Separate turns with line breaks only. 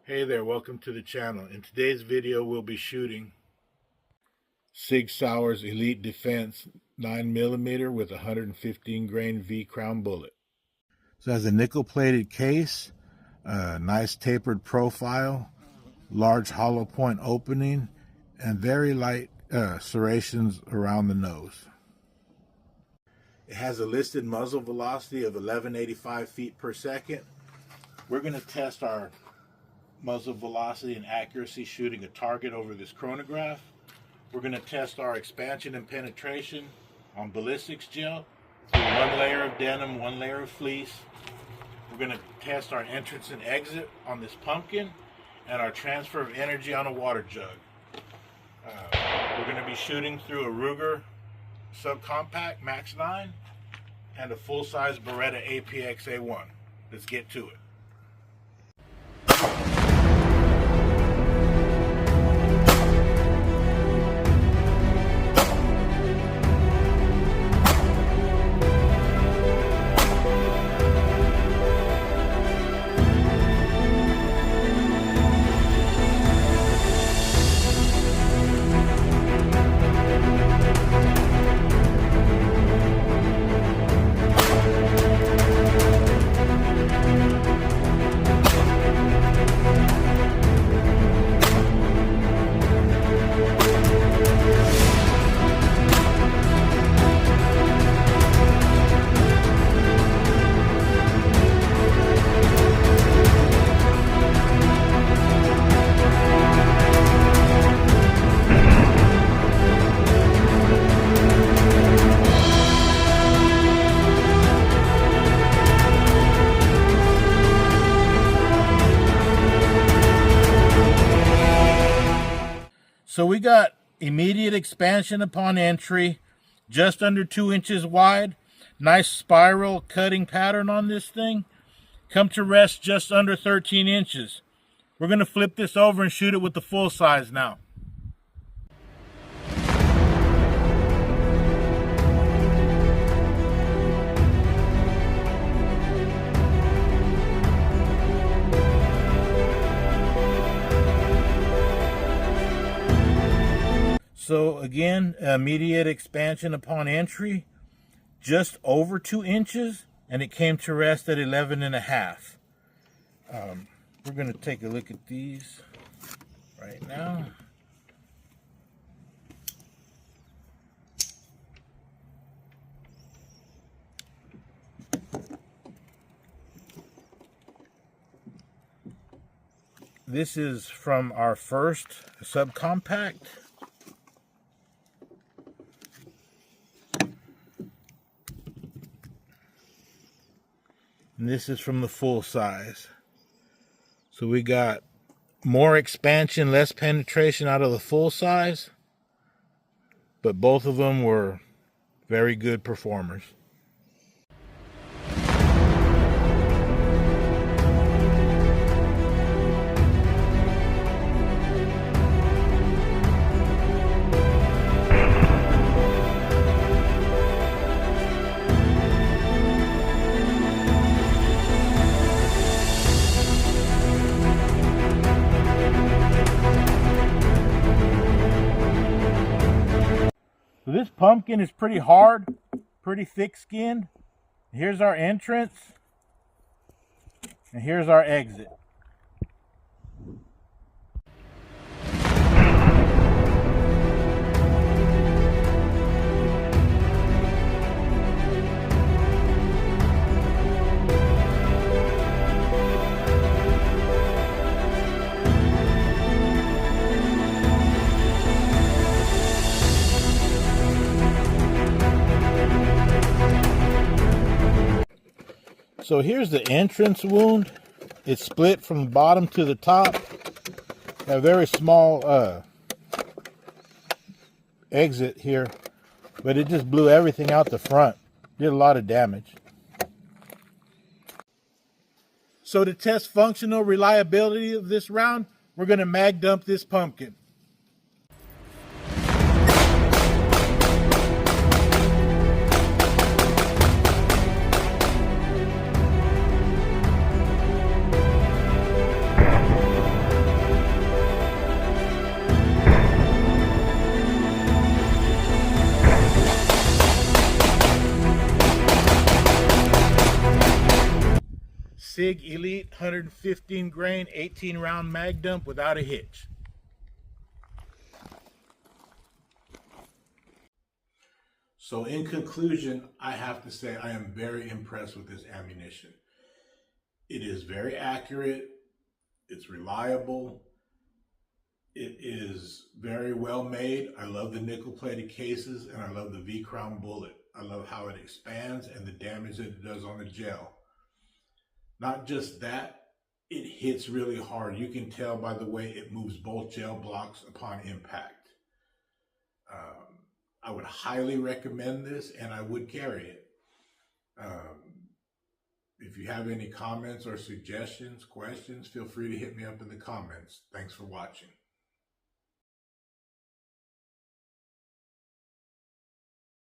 Hey there, welcome to the channel. In today's video we'll be shooting Sig Elite Defense 9mm with 115 grain V crown bullet. So it has a nickel plated case, nice tapered profile, large hollow point opening, and very light serrations around the nose. It has a listed muzzle velocity of 1185 feet per second. We're going to test our muzzle velocity and accuracy shooting a target over this chronograph. We're going to test our expansion and penetration on ballistics gel through one layer of denim, one layer of fleece. We're going to test our entrance and exit on this pumpkin and our transfer of energy on a water jug. We're going to be shooting through a Ruger subcompact Max-9 and a full-size Beretta APX-A1. Let's get to it. So we got immediate expansion upon entry, just under 2 inches wide. Nice spiral cutting pattern on this thing. Come to rest just under 13 inches. We're going to flip this over and shoot it with the full size now. So again, immediate expansion upon entry, just over 2 inches, and it came to rest at 11.5. We're going to take a look at these right now. This is from our first subcompact. And this is from the full size. So we got more expansion, less penetration out of the full size, but both of them were very good performers. So this pumpkin is pretty hard, pretty thick-skinned. Here's our entrance, and here's our exit. So here's the entrance wound. It's split from the bottom to the top. A very small exit here, but it just blew everything out the front. Did a lot of damage. So to test functional reliability of this round, we're going to mag dump this pumpkin. Sig Elite 115 grain 18 round mag dump without a hitch. So in conclusion, I have to say I am very impressed with this ammunition. It is very accurate, it's reliable, it is very well made. I love the nickel plated cases and I love the V-crown bullet. I love how it expands and the damage that it does on the gel. Not just that, it hits really hard. You can tell by the way it moves both gel blocks upon impact. I would highly recommend this and I would carry it. If you have any comments or suggestions, questions, feel free to hit me up in the comments. Thanks for watching.